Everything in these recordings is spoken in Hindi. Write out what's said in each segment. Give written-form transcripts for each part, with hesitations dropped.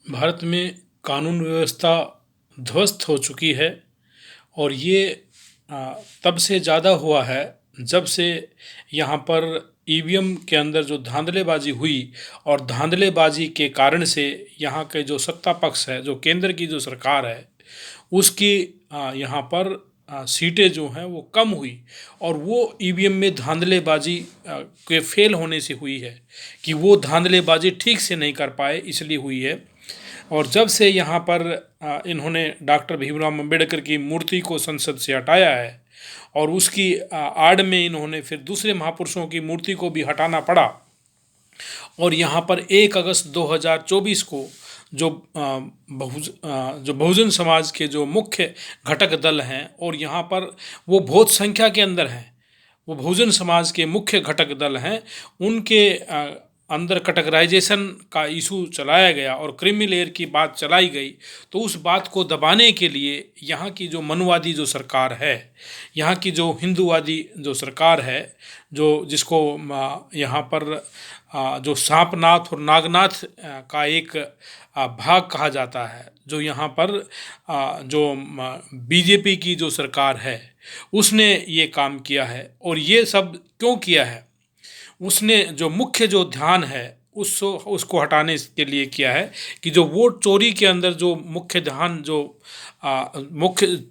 भारत में कानून व्यवस्था ध्वस्त हो चुकी है और ये तब से ज़्यादा हुआ है जब से यहाँ पर ईवीएम के अंदर जो धांधलेबाजी हुई और धांधलेबाजी के कारण से यहाँ के जो सत्ता पक्ष है, जो केंद्र की जो सरकार है, उसकी यहाँ पर सीटें जो हैं वो कम हुई और वो ईवीएम में धांधलेबाजी के फेल होने से हुई है कि वो धांधलेबाजी ठीक से नहीं कर पाए, इसलिए हुई है। और जब से यहाँ पर इन्होंने डॉक्टर भीमराव अम्बेडकर की मूर्ति को संसद से हटाया है और उसकी आड़ में इन्होंने फिर दूसरे महापुरुषों की मूर्ति को भी हटाना पड़ा और यहाँ पर 1 अगस्त 2024 को जो बहुजन समाज के जो मुख्य घटक दल हैं और यहाँ पर वो बहुत संख्या के अंदर हैं, वो बहुजन समाज के मुख्य घटक दल हैं, उनके अंदर कैटेगराइजेशन का इशू चलाया गया और क्रीमी लेयर की बात चलाई गई। तो उस बात को दबाने के लिए यहाँ की जो मनुवादी जो सरकार है, यहाँ की जो हिंदूवादी जो सरकार है, जो जिसको यहाँ पर जो सांपनाथ और नागनाथ का एक भाग कहा जाता है, जो यहाँ पर जो बीजेपी की जो सरकार है उसने ये काम किया है। और ये सब क्यों किया है? उसने जो मुख्य जो ध्यान है उसको हटाने के लिए किया है कि जो वोट चोरी के अंदर जो मुख्य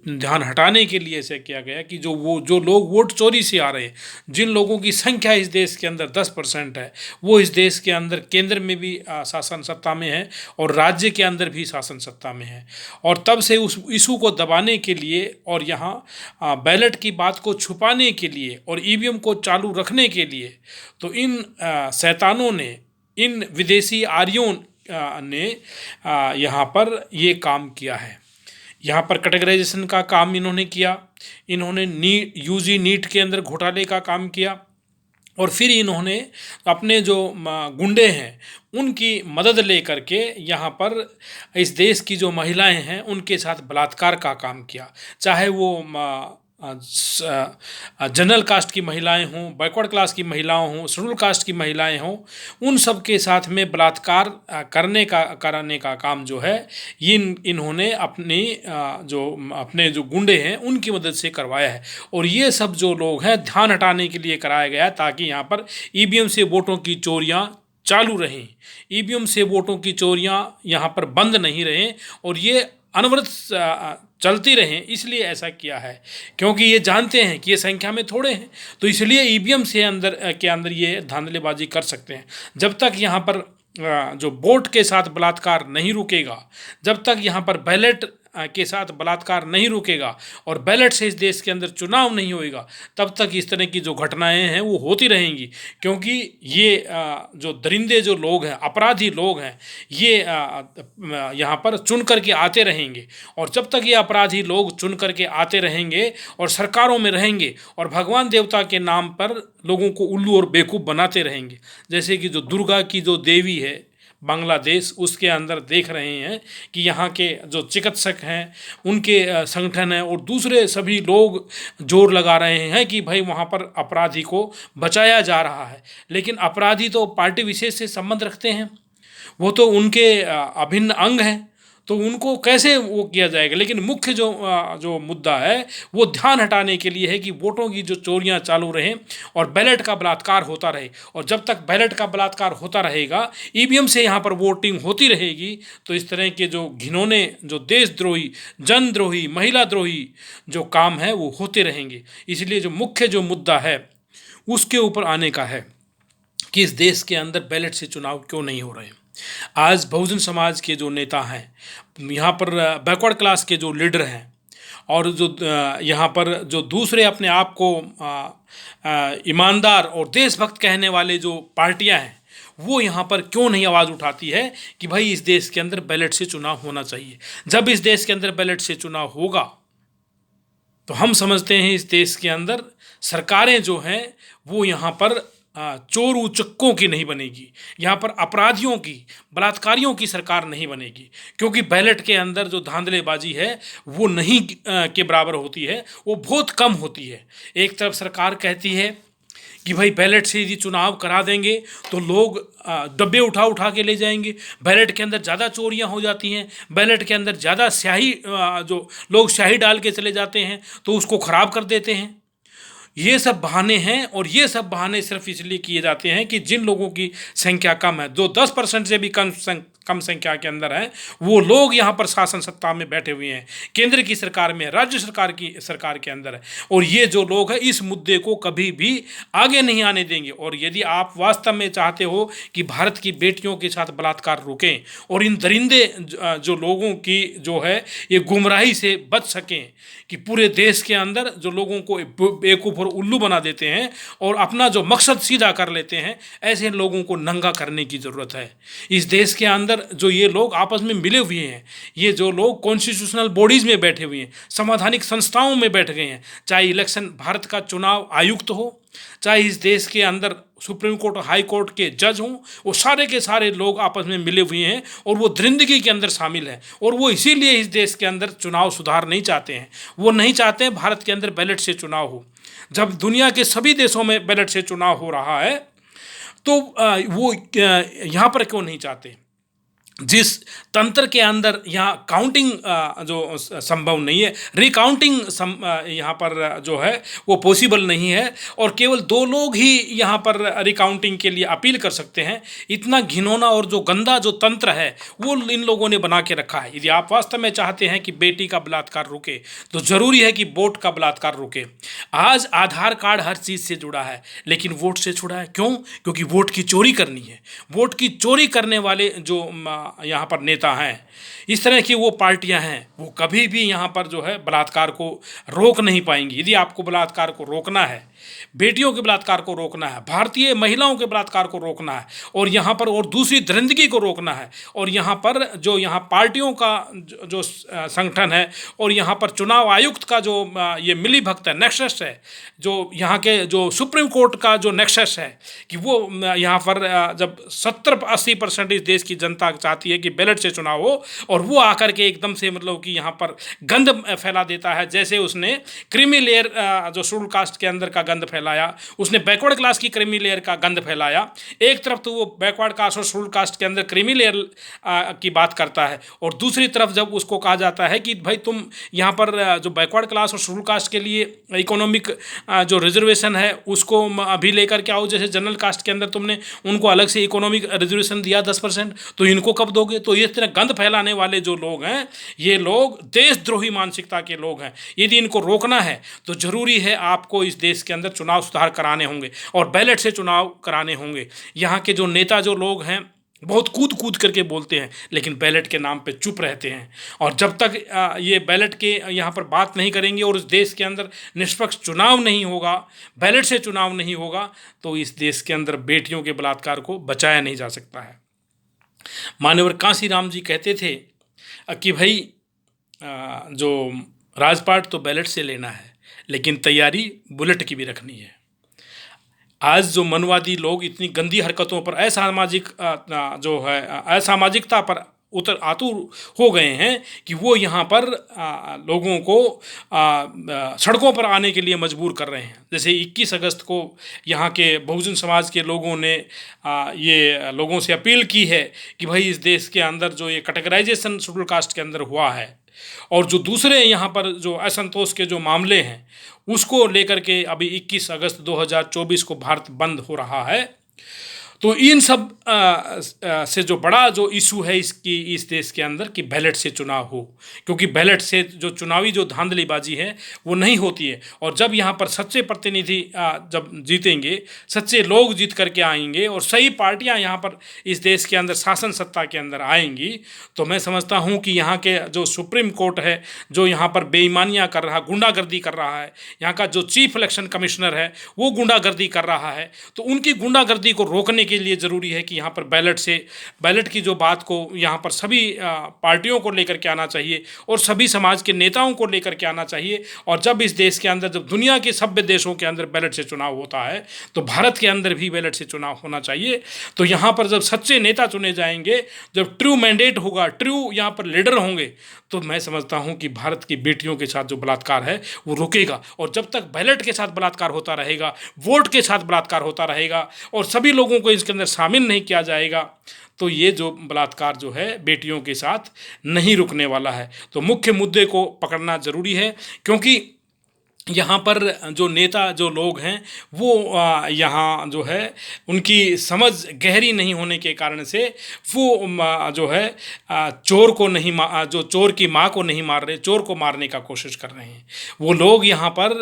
ध्यान हटाने के लिए ऐसे किया गया कि जो लोग वोट चोरी से आ रहे हैं, जिन लोगों की संख्या इस देश के अंदर 10% है, वो इस देश के अंदर केंद्र में भी शासन सत्ता में है और राज्य के अंदर भी शासन सत्ता में है। और तब से उस इशू को दबाने के लिए और यहाँ बैलेट की बात को छुपाने के लिए और ईवीएम को चालू रखने के लिए तो इन शैतानों ने, इन विदेशी आर्यों ने यहाँ पर ये काम किया है। यहाँ पर कैटेगराइजेशन का काम इन्होंने किया, इन्होंने यूजी नीट के अंदर घोटाले का काम किया और फिर इन्होंने अपने जो गुंडे हैं उनकी मदद ले करके यहाँ पर इस देश की जो महिलाएं हैं उनके साथ बलात्कार का काम किया। चाहे वो जनरल कास्ट की महिलाएं हों, बैकवर्ड क्लास की महिलाएं हों, शेड्यूल कास्ट की महिलाएं हों, उन सब के साथ में बलात्कार कराने का काम जो है ये इन्होंने अपने जो गुंडे हैं उनकी मदद से करवाया है। और ये सब जो लोग हैं ध्यान हटाने के लिए कराया गया ताकि यहाँ पर ईवीएम से वोटों की चोरियाँ चालू रहें, ईवीएम से वोटों की चोरियाँ यहाँ पर बंद नहीं रहें और ये अनवरत चलती रहें। इसलिए ऐसा किया है क्योंकि ये जानते हैं कि ये संख्या में थोड़े हैं, तो इसलिए ईवीएम से अंदर ये धांधलेबाजी कर सकते हैं। जब तक यहाँ पर जो वोट के साथ बलात्कार नहीं रुकेगा, जब तक यहाँ पर बैलेट के साथ बलात्कार नहीं रुकेगा और बैलेट से इस देश के अंदर चुनाव नहीं होएगा, तब तक इस तरह की जो घटनाएं हैं वो होती रहेंगी। क्योंकि ये जो दरिंदे जो लोग हैं, अपराधी लोग हैं, ये यहाँ पर चुन करके आते रहेंगे और जब तक ये अपराधी लोग चुन करके आते रहेंगे और सरकारों में रहेंगे और भगवान देवता के नाम पर लोगों को उल्लू और बेवकूफ़ बनाते रहेंगे। जैसे कि जो दुर्गा की जो देवी है बांग्लादेश, उसके अंदर देख रहे हैं कि यहाँ के जो चिकित्सक हैं उनके संगठन हैं और दूसरे सभी लोग जोर लगा रहे हैं कि भाई वहाँ पर अपराधी को बचाया जा रहा है। लेकिन अपराधी तो पार्टी विशेष से संबंध रखते हैं, वो तो उनके अभिन्न अंग हैं, तो उनको कैसे वो किया जाएगा। लेकिन मुख्य जो मुद्दा है वो ध्यान हटाने के लिए है कि वोटों की जो चोरियां चालू रहें और बैलेट का बलात्कार होता रहे। और जब तक बैलेट का बलात्कार होता रहेगा, ईवीएम से यहाँ पर वोटिंग होती रहेगी, तो इस तरह के जो घिनौने, जो देशद्रोही, जनद्रोही, महिला द्रोही जो काम है वो होते रहेंगे। इसलिए जो मुख्य जो मुद्दा है उसके ऊपर आने का है कि इस देश के अंदर बैलेट से चुनाव क्यों नहीं हो रहे हैं। आज बहुजन समाज के जो नेता हैं, यहाँ पर बैकवर्ड क्लास के जो लीडर हैं और जो यहाँ पर जो दूसरे अपने आप को ईमानदार और देशभक्त कहने वाले जो पार्टियां हैं, वो यहाँ पर क्यों नहीं आवाज़ उठाती है कि भाई इस देश के अंदर बैलेट से चुनाव होना चाहिए। जब इस देश के अंदर बैलेट से चुनाव होगा तो हम समझते हैं इस देश के अंदर सरकारें जो हैं वो यहाँ पर चोर उचक्कों की नहीं बनेगी, यहाँ पर अपराधियों की, बलात्कारियों की सरकार नहीं बनेगी। क्योंकि बैलेट के अंदर जो धांधलेबाजी है वो नहीं के बराबर होती है, वो बहुत कम होती है। एक तरफ सरकार कहती है कि भाई बैलेट से यदि चुनाव करा देंगे तो लोग डब्बे उठा उठा के ले जाएंगे, बैलेट के अंदर ज़्यादा चोरियां हो जाती हैं, बैलेट के अंदर ज़्यादा स्याही जो लोग स्याही डाल के चले जाते हैं तो उसको ख़राब कर देते हैं। ये सब बहाने हैं, और ये सब बहाने सिर्फ इसलिए किए जाते हैं कि जिन लोगों की संख्या कम है, जो 10% से भी कम संख्या के अंदर हैं, वो लोग यहाँ पर शासन सत्ता में बैठे हुए हैं, केंद्र की सरकार में, राज्य सरकार के अंदर है, और ये जो लोग हैं इस मुद्दे को कभी भी आगे नहीं आने देंगे। और यदि आप वास्तव में चाहते हो कि भारत की बेटियों के साथ बलात्कार रुकें और इन दरिंदे जो लोगों की जो है ये गुमराही से बच सकें, कि पूरे देश के अंदर जो लोगों को बेवकूफ़ और उल्लू बना देते हैं और अपना जो मकसद सीधा कर लेते हैं, ऐसे लोगों को नंगा करने की ज़रूरत है। इस देश के अंदर जो ये लोग आपस में मिले हुए हैं, ये जो लोग कॉन्स्टिट्यूशनल बॉडीज़ में बैठे हुए हैं, संवैधानिक संस्थाओं में बैठ गए हैं, चाहे इलेक्शन भारत का चुनाव आयुक्त हो, चाहे इस देश के अंदर सुप्रीम कोर्ट और हाई कोर्ट के जज हों, वो सारे के सारे लोग आपस में मिले हुए हैं और वो दरिंदगी के अंदर शामिल हैं। और वो इसीलिए इस देश के अंदर चुनाव सुधार नहीं चाहते हैं। वो नहीं चाहते हैं भारत के अंदर बैलेट से चुनाव हो। जब दुनिया के सभी देशों में बैलेट से चुनाव हो रहा है तो वो यहाँ पर क्यों नहीं चाहते? जिस तंत्र के अंदर यहाँ काउंटिंग जो संभव नहीं है, रिकाउंटिंग यहाँ पर जो है वो पॉसिबल नहीं है, और केवल 2 लोग ही यहाँ पर रिकाउंटिंग के लिए अपील कर सकते हैं। इतना घिनौना और जो गंदा जो तंत्र है वो इन लोगों ने बना के रखा है। यदि आप वास्तव में चाहते हैं कि बेटी का बलात्कार रुके तो ज़रूरी है कि वोट का बलात्कार रुके। आज आधार कार्ड हर चीज़ से जुड़ा है, लेकिन वोट से जुड़ा है क्यों? क्योंकि वोट की चोरी करनी है। वोट की चोरी करने वाले जो यहाँ पर नेता हैं, इस तरह की वो पार्टियां हैं, वो कभी भी यहाँ पर जो है बलात्कार को रोक नहीं पाएंगी। यदि आपको बलात्कार को रोकना है, बेटियों के बलात्कार को रोकना है, भारतीय महिलाओं के बलात्कार को रोकना है, और यहाँ पर और दूसरी दरिंदगी को रोकना है, और यहाँ पर जो यहाँ पार्टियों का जो संगठन है और यहाँ पर चुनाव आयुक्त का जो ये मिली भगत है, नेक्सस है, जो यहाँ के जो सुप्रीम कोर्ट का जो नेक्सस है, कि वो यहाँ पर जब 70-80% इस देश की जनता चाहती है कि बैलेट से चुनाव हो, और वो आकर के एकदम से मतलब कि यहाँ पर गंद फैला देता है। जैसे उसने क्रीमी लेयर जो शेड्यूल कास्ट के अंदर का गंद फैलाया, उसने बैकवर्ड क्लास की क्रीमी लेयर का गंद फैलाया। एक तरफ तो वो बैकवर्ड कास्ट और शेड्यूल कास्ट के अंदर क्रीमी लेयर की बात करता है, और दूसरी तरफ जब उसको कहा जाता है कि भाई तुम यहाँ पर जो बैकवर्ड क्लास और शेड्यूल कास्ट के लिए इकोनॉमिक जो रिजर्वेशन है उसको अभी लेकर के आओ, जैसे जनरल कास्ट के अंदर तुमने उनको अलग से इकोनॉमिक रिजर्वेशन दिया 10%, तो इनको कब दोगे? तो इस तरह गंद फैलाने वाले जो लोग हैं, ये लोग देशद्रोही मानसिकता के लोग हैं। यदि इनको रोकना है तो ज़रूरी है आपको इस देश के अंदर चुनाव सुधार कराने होंगे और बैलेट से चुनाव कराने होंगे। यहाँ के जो नेता जो लोग हैं बहुत कूद कूद करके बोलते हैं, लेकिन बैलेट के नाम पे चुप रहते हैं। और जब तक ये बैलेट के यहाँ पर बात नहीं करेंगे और इस देश के अंदर निष्पक्ष चुनाव नहीं होगा, बैलेट से चुनाव नहीं होगा, तो इस देश के अंदर बेटियों के बलात्कार को बचाया नहीं जा सकता है। मान्यवर कांशीराम जी कहते थे कि भाई जो राजपाट तो बैलेट से लेना है, लेकिन तैयारी बुलेट की भी रखनी है। आज जो मनवादी लोग इतनी गंदी हरकतों पर असामाजिक जो है असामाजिकता पर आतुर हो गए हैं कि वो यहाँ पर लोगों को सड़कों पर आने के लिए मजबूर कर रहे हैं। जैसे 21 अगस्त को यहाँ के बहुजन समाज के लोगों ने ये लोगों से अपील की है कि भाई इस देश के अंदर जो ये कैटेगराइजेशन शेड्यूल कास्ट के अंदर हुआ है और जो दूसरे यहाँ पर जो असंतोष के जो मामले हैं उसको लेकर के अभी 21 अगस्त 2024 को भारत बंद हो रहा है। तो इन सब से जो बड़ा जो इशू है इस देश के अंदर कि बैलेट से चुनाव हो, क्योंकि बैलेट से जो चुनावी जो धांधलीबाजी है वो नहीं होती है। और जब यहाँ पर सच्चे प्रतिनिधि जब जीतेंगे, सच्चे लोग जीत करके आएंगे और सही पार्टियाँ यहाँ पर इस देश के अंदर शासन सत्ता के अंदर आएंगी, तो मैं समझता हूँ कि यहाँ के जो सुप्रीम कोर्ट है जो यहाँ पर बेईमानियाँ कर रहा, गुंडागर्दी कर रहा है, यहाँ का जो चीफ इलेक्शन कमिश्नर है वो गुंडागर्दी कर रहा है, तो उनकी गुंडागर्दी को रोकने के लिए ज़रूरी है कि यहाँ पर बैलेट की जो बात को यहाँ पर सभी पार्टियों को लेकर के आना चाहिए और सभी समाज के नेताओं को लेकर के आना चाहिए। और जब इस देश के अंदर, जब दुनिया के सभ्य देशों के अंदर बैलेट से चुनाव होता है, तो भारत के अंदर भी बैलेट से चुनाव होना चाहिए। तो यहाँ पर जब सच्चे नेता चुने जाएंगे, जब ट्रू मैंडेट होगा, ट्रू यहाँ पर लीडर होंगे, तो मैं समझता हूँ कि भारत की बेटियों के साथ जो बलात्कार है वो रुकेगा। और जब तक बैलेट के साथ बलात्कार होता रहेगा, वोट के साथ बलात्कार होता रहेगा और सभी लोगों को इसके अंदर शामिल नहीं किया जाएगा, तो ये जो बलात्कार जो है बेटियों के साथ नहीं रुकने वाला है। तो मुख्य मुद्दे को पकड़ना ज़रूरी है, क्योंकि यहाँ पर जो नेता जो लोग हैं वो यहाँ जो है उनकी समझ गहरी नहीं होने के कारण से वो जो है चोर को नहीं जो चोर की माँ को नहीं मार रहे, चोर को मारने का कोशिश कर रहे हैं। वो लोग यहाँ पर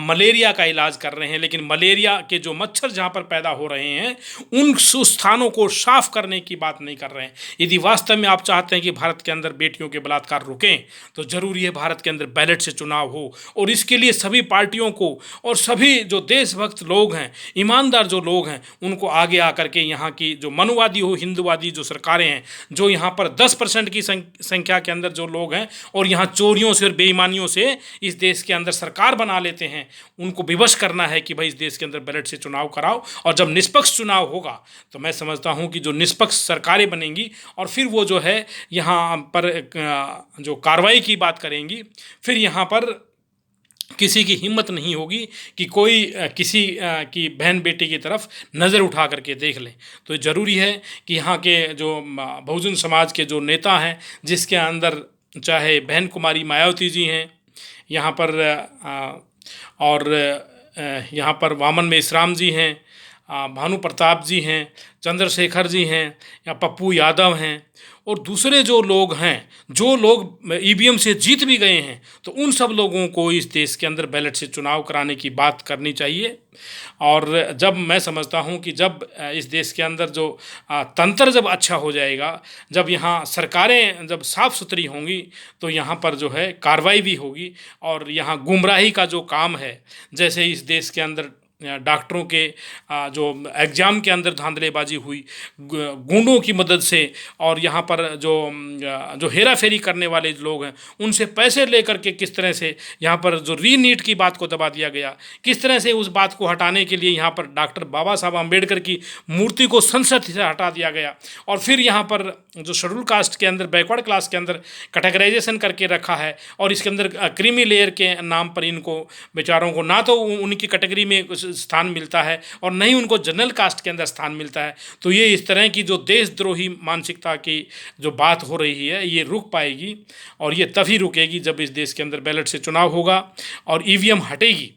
मलेरिया का इलाज कर रहे हैं, लेकिन मलेरिया के जो मच्छर जहाँ पर पैदा हो रहे हैं उन स्थानों को साफ करने की बात नहीं कर रहे हैं। यदि वास्तव में आप चाहते हैं कि भारत के अंदर बेटियों के बलात्कार रुकें, तो ज़रूरी है भारत के अंदर बैलेट से चुनाव हो। और इसके लिए सभी पार्टियों को और सभी जो देशभक्त लोग हैं, ईमानदार जो लोग हैं, उनको आगे आकर के यहाँ की जो मनुवादी हो, हिंदुवादी जो सरकारें हैं, जो यहाँ पर 10% की संख्या के अंदर जो लोग हैं और यहाँ चोरियों से और बेईमानियों से इस देश के अंदर सरकार बना लेते हैं, उनको विवश करना है कि भाई इस देश के अंदर बैलेट से चुनाव कराओ। और जब निष्पक्ष चुनाव होगा तो मैं समझता हूँ कि जो निष्पक्ष सरकारें बनेंगी और फिर वो जो है यहाँ पर जो कार्रवाई की बात करेंगी, फिर यहाँ पर किसी की हिम्मत नहीं होगी कि कोई किसी की बहन बेटी की तरफ नज़र उठा करके देख ले। तो ज़रूरी है कि यहाँ के जो बहुजन समाज के जो नेता हैं, जिसके अंदर चाहे बहन कुमारी मायावती जी हैं यहाँ पर, और यहाँ पर वामन मेश्राम जी हैं, भानु प्रताप जी हैं, चंद्रशेखर जी हैं, या पप्पू यादव हैं, और दूसरे जो लोग हैं, जो लोग ईवीएम से जीत भी गए हैं, तो उन सब लोगों को इस देश के अंदर बैलेट से चुनाव कराने की बात करनी चाहिए। और जब मैं समझता हूं कि जब इस देश के अंदर जो तंत्र जब अच्छा हो जाएगा, जब यहाँ सरकारें जब साफ़ सुथरी होंगी, तो यहाँ पर जो है कार्रवाई भी होगी। और यहाँ गुमराही का जो काम है, जैसे इस देश के अंदर डॉक्टरों के जो एग्ज़ाम के अंदर धांधलेबाजी हुई गुंडों की मदद से, और यहाँ पर जो हेरा फेरी करने वाले लोग हैं उनसे पैसे लेकर के किस तरह से यहाँ पर जो रीनीट की बात को दबा दिया गया, किस तरह से उस बात को हटाने के लिए यहाँ पर डॉक्टर बाबा साहब अम्बेडकर की मूर्ति को संसद से हटा दिया गया। और फिर यहाँ पर जो शेड्यूल कास्ट के अंदर, बैकवर्ड क्लास के अंदर कैटेगराइजेशन करके रखा है, और इसके अंदर क्रीमी लेयर के नाम पर इनको बेचारों को ना तो उनकी कैटेगरी में स्थान मिलता है और न ही उनको जनरल कास्ट के अंदर स्थान मिलता है। तो ये इस तरह की जो देशद्रोही मानसिकता की जो बात हो रही है, ये रुक पाएगी, और ये तभी रुकेगी जब इस देश के अंदर बैलेट से चुनाव होगा और ईवीएम हटेगी।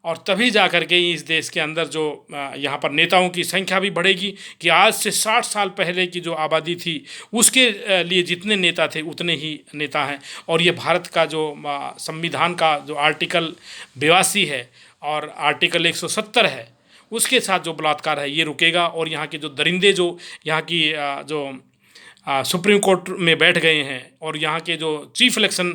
और तभी जा कर के इस देश के अंदर जो यहाँ पर नेताओं की संख्या भी बढ़ेगी, कि आज से 60 साल पहले की जो आबादी थी उसके लिए जितने नेता थे उतने ही नेता हैं। और ये भारत का जो संविधान का जो आर्टिकल 82 है और आर्टिकल 170 है, उसके साथ जो बलात्कार है ये रुकेगा। और यहाँ के जो दरिंदे जो यहाँ की जो सुप्रीम कोर्ट में बैठ गए हैं, और यहाँ के जो चीफ इलेक्शन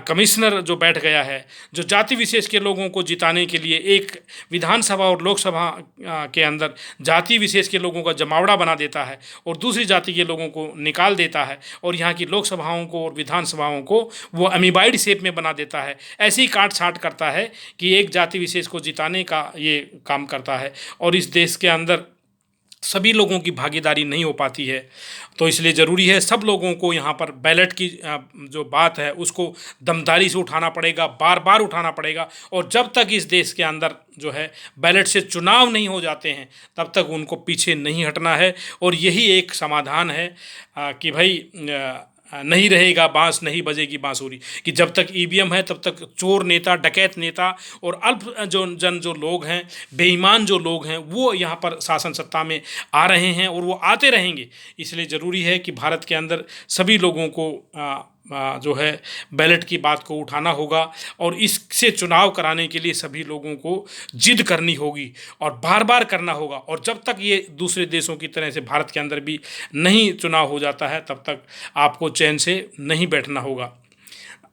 कमिश्नर जो बैठ गया है, जो जाति विशेष के लोगों को जिताने के लिए एक विधानसभा और लोकसभा के अंदर जाति विशेष के लोगों का जमावड़ा बना देता है और दूसरी जाति के लोगों को निकाल देता है, और यहाँ की लोकसभाओं को और विधानसभाओं को वो अमीबाइड शेप में बना देता है, ऐसे ही काट छाट करता है कि एक जाति विशेष को जिताने का ये काम करता है। और इस देश के अंदर सभी लोगों की भागीदारी नहीं हो पाती है। तो इसलिए ज़रूरी है सब लोगों को यहाँ पर बैलेट की जो बात है उसको दमदारी से उठाना पड़ेगा, बार बार उठाना पड़ेगा। और जब तक इस देश के अंदर जो है बैलेट से चुनाव नहीं हो जाते हैं, तब तक उनको पीछे नहीं हटना है। और यही एक समाधान है कि भाई नहीं रहेगा बांस, नहीं बजेगी बांसुरी, कि जब तक ईवीएम है तब तक चोर नेता, डकैत नेता और अल्प जो लोग हैं, बेईमान जो लोग हैं, वो यहाँ पर शासन सत्ता में आ रहे हैं और वो आते रहेंगे। इसलिए ज़रूरी है कि भारत के अंदर सभी लोगों को जो है बैलेट की बात को उठाना होगा, और इससे चुनाव कराने के लिए सभी लोगों को जिद करनी होगी और बार बार करना होगा। और जब तक ये दूसरे देशों की तरह से भारत के अंदर भी नहीं चुनाव हो जाता है, तब तक आपको चैन से नहीं बैठना होगा।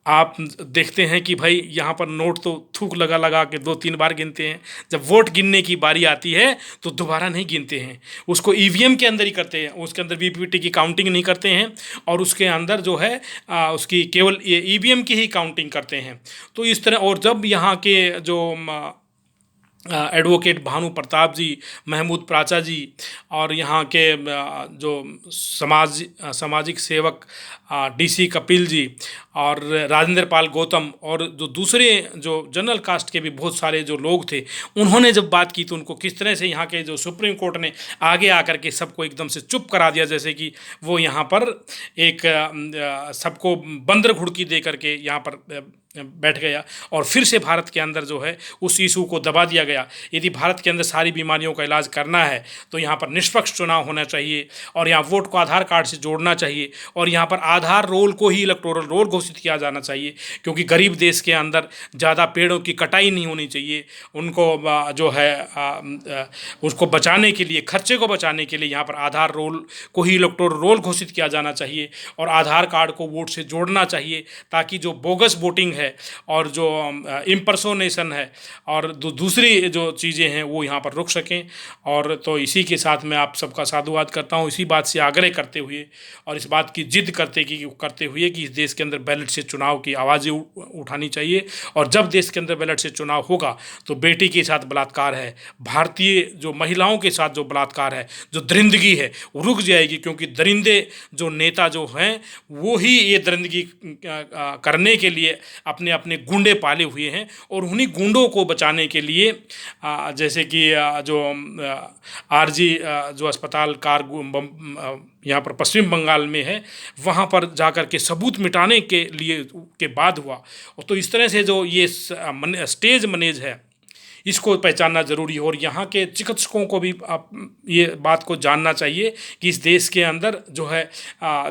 आप देखते हैं कि भाई यहाँ पर नोट तो थूक लगा लगा के 2-3 बार गिनते हैं, जब वोट गिनने की बारी आती है तो दोबारा नहीं गिनते हैं, उसको ईवीएम के अंदर ही करते हैं, उसके अंदर वीवीपैट की काउंटिंग नहीं करते हैं और उसके अंदर जो है उसकी केवल ये ईवीएम की ही काउंटिंग करते हैं। तो इस तरह, और जब यहाँ के जो एडवोकेट भानु प्रताप जी, महमूद प्राचा जी और यहाँ के जो सामाजिक सेवक डीसी कपिल जी और राजेंद्र पाल गौतम और जो दूसरे जो जनरल कास्ट के भी बहुत सारे जो लोग थे, उन्होंने जब बात की तो उनको किस तरह से यहाँ के जो सुप्रीम कोर्ट ने आगे आकर के सबको एकदम से चुप करा दिया, जैसे कि वो यहाँ पर एक सबको बंदर घुड़की दे करके यहाँ पर बैठ गया और फिर से भारत के अंदर जो है उस इशू को दबा दिया गया। यदि भारत के अंदर सारी बीमारियों का इलाज करना है तो यहाँ पर निष्पक्ष चुनाव होना चाहिए और यहाँ वोट को आधार कार्ड से जोड़ना चाहिए और यहाँ पर आधार रोल को ही इलेक्टोरल रोल घोषित किया जाना चाहिए, क्योंकि गरीब देश के अंदर ज़्यादा पेड़ों की कटाई नहीं होनी चाहिए। उनको जो है उसको बचाने के लिए, खर्चे को बचाने के लिए यहाँ पर आधार रोल को ही इलेक्टोरल रोल घोषित किया जाना चाहिए और आधार कार्ड को वोट से जोड़ना चाहिए, ताकि जो बोगस वोटिंग है और जो इम्पर्सोनेशन है और दूसरी जो चीज़ें हैं वो यहाँ पर रुक सकें। और तो इसी के साथ मैं आप सबका साधुवाद करता हूँ, इसी बात से आग्रह करते हुए और इस बात की जिद करते हुए कि इस देश के अंदर बैलेट से चुनाव की आवाज़ें उठानी चाहिए। और जब देश के अंदर बैलेट से चुनाव होगा तो बेटी के साथ बलात्कार है, भारतीय जो महिलाओं के साथ जो बलात्कार है, जो दरिंदगी है वो रुक जाएगी, क्योंकि दरिंदे जो नेता जो हैं वो ही ये दरिंदगी करने के लिए अपने अपने गुंडे पाले हुए हैं और उन्हीं गुंडों को बचाने के लिए जैसे कि जो आरजी जो अस्पताल यहाँ पर पश्चिम बंगाल में है, वहाँ पर जाकर के सबूत मिटाने के लिए के बाद हुआ। तो इस तरह से जो ये स्टेज मैनेज है इसको पहचानना ज़रूरी है और यहाँ के चिकित्सकों को भी आप ये बात को जानना चाहिए कि इस देश के अंदर जो है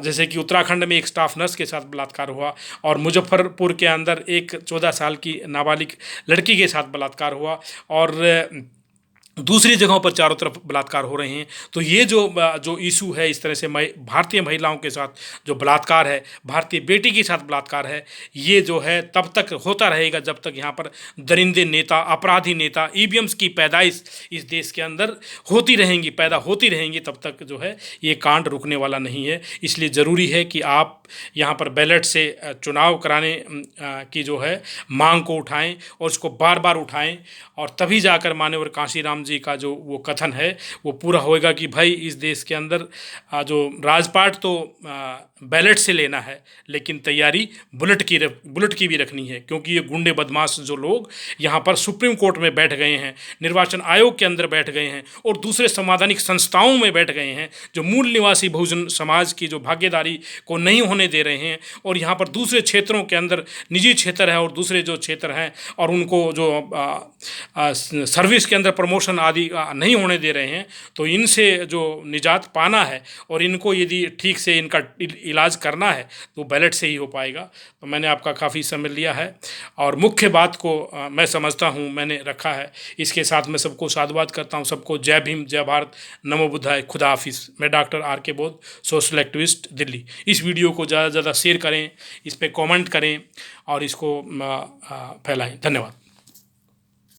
जैसे कि उत्तराखंड में एक स्टाफ नर्स के साथ बलात्कार हुआ और मुजफ्फरपुर के अंदर एक 14 साल की नाबालिग लड़की के साथ बलात्कार हुआ और दूसरी जगहों पर चारों तरफ बलात्कार हो रहे हैं। तो ये जो इशू है, इस तरह से भारतीय महिलाओं के साथ जो बलात्कार है, भारतीय बेटी के साथ बलात्कार है, ये जो है तब तक होता रहेगा जब तक यहाँ पर दरिंदे नेता, अपराधी नेता, ईवीएम्स की पैदाइश इस देश के अंदर पैदा होती रहेंगी, तब तक जो है ये कांड रुकने वाला नहीं है। इसलिए ज़रूरी है कि आप यहाँ पर बैलेट से चुनाव कराने की जो है मांग को उठाएं और उसको बार बार उठाएं और तभी जाकर माननीय कांशीराम जी का जो वो कथन है वो पूरा होएगा कि भाई इस देश के अंदर जो राजपाट तो बैलेट से लेना है, लेकिन तैयारी बुलेट की भी रखनी है, क्योंकि ये गुंडे बदमाश जो लोग यहाँ पर सुप्रीम कोर्ट में बैठ गए हैं, निर्वाचन आयोग के अंदर बैठ गए हैं और दूसरे संवैधानिक संस्थाओं में बैठ गए हैं, जो मूल निवासी बहुजन समाज की जो भागीदारी को नहीं होने दे रहे हैं और यहाँ पर दूसरे क्षेत्रों के अंदर निजी क्षेत्र है और दूसरे जो क्षेत्र हैं और उनको जो सर्विस के अंदर प्रमोशन आदि नहीं होने दे रहे हैं। तो इनसे जो निजात पाना है और इनको यदि ठीक से इनका इलाज करना है तो बैलेट से ही हो पाएगा। तो मैंने आपका काफ़ी समय लिया है और मुख्य बात को मैं समझता हूँ मैंने रखा है। इसके साथ मैं सबको साधुवाद करता हूँ। सबको जय भीम, जय भारत, नमो बुद्धाय, खुदा हाफिज़। मैं डॉक्टर आर.के. बोध, सोशल एक्टिविस्ट, दिल्ली। इस वीडियो को ज़्यादा से ज़्यादा शेयर करें, इस पर कमेंट करें और इसको फैलाएं। धन्यवाद।